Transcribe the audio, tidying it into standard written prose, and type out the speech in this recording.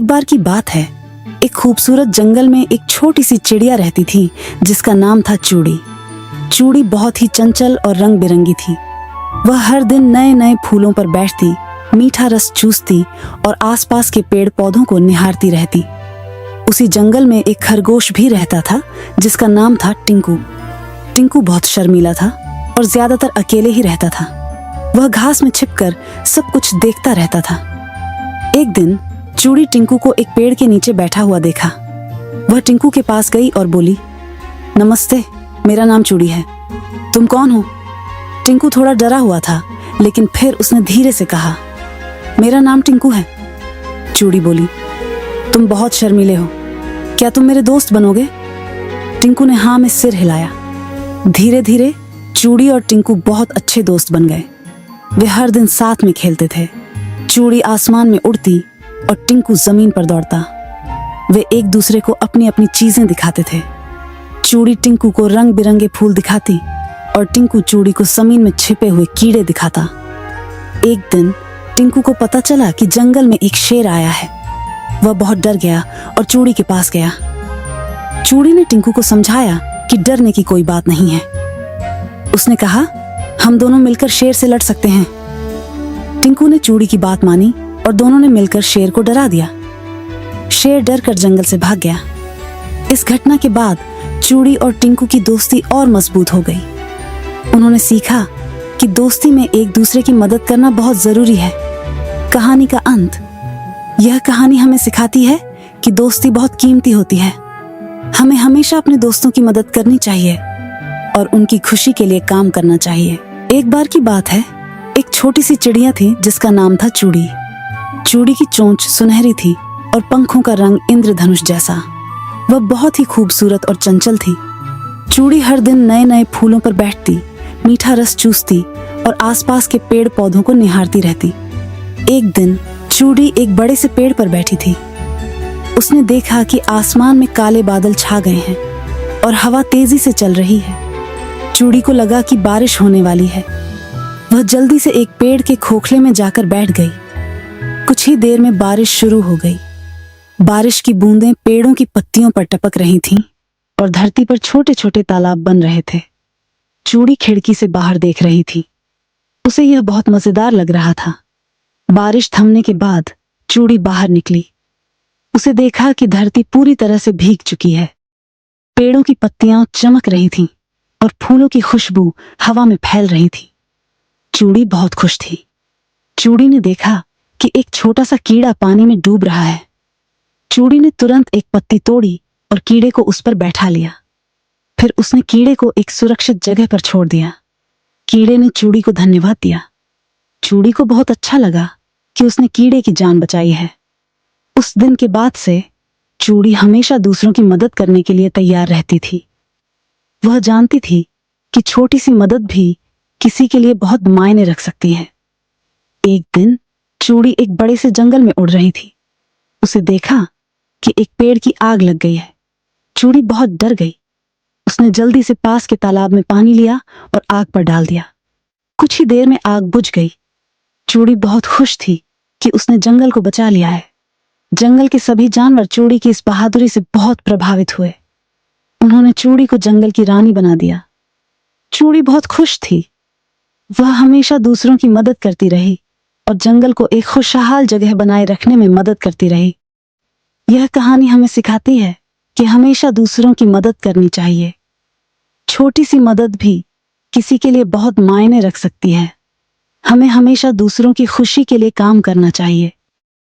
बार की बात है, एक खूबसूरत जंगल में एक छोटी सी चिड़िया रहती थी जिसका नाम था चूड़ी। चूड़ी बहुत ही चंचल और रंग बिरंगी थी। वह हर दिन नए नए फूलों पर बैठती, मीठा रस चूसती और आसपास के पेड़ पौधों को निहारती रहती। उसी जंगल में एक खरगोश भी रहता था जिसका नाम था टिंकू। टिंकू बहुत शर्मीला था और ज्यादातर अकेले ही रहता था। वह घास में छिपकर सब कुछ देखता रहता था। एक दिन चूड़ी टिंकू को एक पेड़ के नीचे बैठा हुआ देखा। वह टिंकू के पास गई और बोली, नमस्ते, मेरा नाम चूड़ी है, तुम कौन हो? टिंकू थोड़ा डरा हुआ था, लेकिन फिर उसने धीरे से कहा, मेरा नाम टिंकू है। चूड़ी बोली, तुम बहुत शर्मीले हो, क्या तुम मेरे दोस्त बनोगे? टिंकू ने हाँ में सिर हिलाया। धीरे धीरे चूड़ी और टिंकू बहुत अच्छे दोस्त बन गए। वे हर दिन साथ में खेलते थे। चूड़ी आसमान में उड़ती और टिंकू जमीन पर दौड़ता। वे एक दूसरे को अपनी अपनी चीजें दिखाते थे। चूड़ी टिंकू को रंग बिरंगे फूल दिखाती और टिंकू चूड़ी को जमीन में छिपे हुए कीड़े दिखाता। एक दिन टिंकू को पता चला कि जंगल में एक शेर आया है। वह बहुत डर गया और चूड़ी के पास गया। चूड़ी ने टिंकू को समझाया कि डरने की कोई बात नहीं है। उसने कहा, हम दोनों मिलकर शेर से लड़ सकते हैं। टिंकू ने चूड़ी की बात मानी और दोनों ने मिलकर शेर को डरा दिया। शेर डर कर जंगल से भाग गया। इस घटना के बाद चूड़ी और टिंकू की दोस्ती और मजबूत हो गई। उन्होंने सीखा कि दोस्ती में एक दूसरे की मदद करना बहुत जरूरी है। कहानी का अंत। यह कहानी हमें सिखाती है कि दोस्ती बहुत कीमती होती है। हमें हमेशा अपने दोस्तों की मदद करनी चाहिए और उनकी खुशी के लिए काम करना चाहिए। एक बार की बात है, एक छोटी सी चिड़िया थी जिसका नाम था चूड़ी। चूड़ी की चोंच सुनहरी थी और पंखों का रंग इंद्रधनुष जैसा। वह बहुत ही खूबसूरत और चंचल थी। चूड़ी हर दिन नए नए फूलों पर बैठती, मीठा रस चूसती और आसपास के पेड़ पौधों को निहारती रहती। एक दिन चूड़ी एक बड़े से पेड़ पर बैठी थी। उसने देखा कि आसमान में काले बादल छा गए हैं और हवा तेजी से चल रही है। चूड़ी को लगा कि बारिश होने वाली है। वह जल्दी से एक पेड़ के खोखले में जाकर बैठ गई। कुछ ही देर में बारिश शुरू हो गई। बारिश की बूंदें पेड़ों की पत्तियों पर टपक रही थीं और धरती पर छोटे छोटे तालाब बन रहे थे। चूड़ी खिड़की से बाहर देख रही थी। उसे यह बहुत मजेदार लग रहा था। बारिश थमने के बाद चूड़ी बाहर निकली। उसे देखा कि धरती पूरी तरह से भीग चुकी है। पेड़ों की पत्तियां चमक रही थीं और फूलों की खुशबू हवा में फैल रही थी। चूड़ी बहुत खुश थी। चूड़ी ने देखा कि एक छोटा सा कीड़ा पानी में डूब रहा है। चूड़ी ने तुरंत एक पत्ती तोड़ी और कीड़े को उस पर बैठा लिया। फिर उसने कीड़े को एक सुरक्षित जगह पर छोड़ दिया। कीड़े ने चूड़ी को धन्यवाद दिया। चूड़ी को बहुत अच्छा लगा कि उसने कीड़े की जान बचाई है। उस दिन के बाद से चूड़ी हमेशा दूसरों की मदद करने के लिए तैयार रहती थी। वह जानती थी कि छोटी सी मदद भी किसी के लिए बहुत मायने रख सकती है। एक दिन चूड़ी एक बड़े से जंगल में उड़ रही थी। उसे देखा कि एक पेड़ की आग लग गई है। चूड़ी बहुत डर गई। उसने जल्दी से पास के तालाब में पानी लिया और आग पर डाल दिया। कुछ ही देर में आग बुझ गई। चूड़ी बहुत खुश थी कि उसने जंगल को बचा लिया है। जंगल के सभी जानवर चूड़ी की इस बहादुरी से बहुत प्रभावित हुए। उन्होंने चूड़ी को जंगल की रानी बना दिया। चूड़ी बहुत खुश थी। वह हमेशा दूसरों की मदद करती रही और जंगल को एक खुशहाल जगह बनाए रखने में मदद करती रही। यह कहानी हमें सिखाती है कि हमेशा दूसरों की मदद करनी चाहिए। छोटी सी मदद भी किसी के लिए बहुत मायने रख सकती है। हमें हमेशा दूसरों की खुशी के लिए काम करना चाहिए।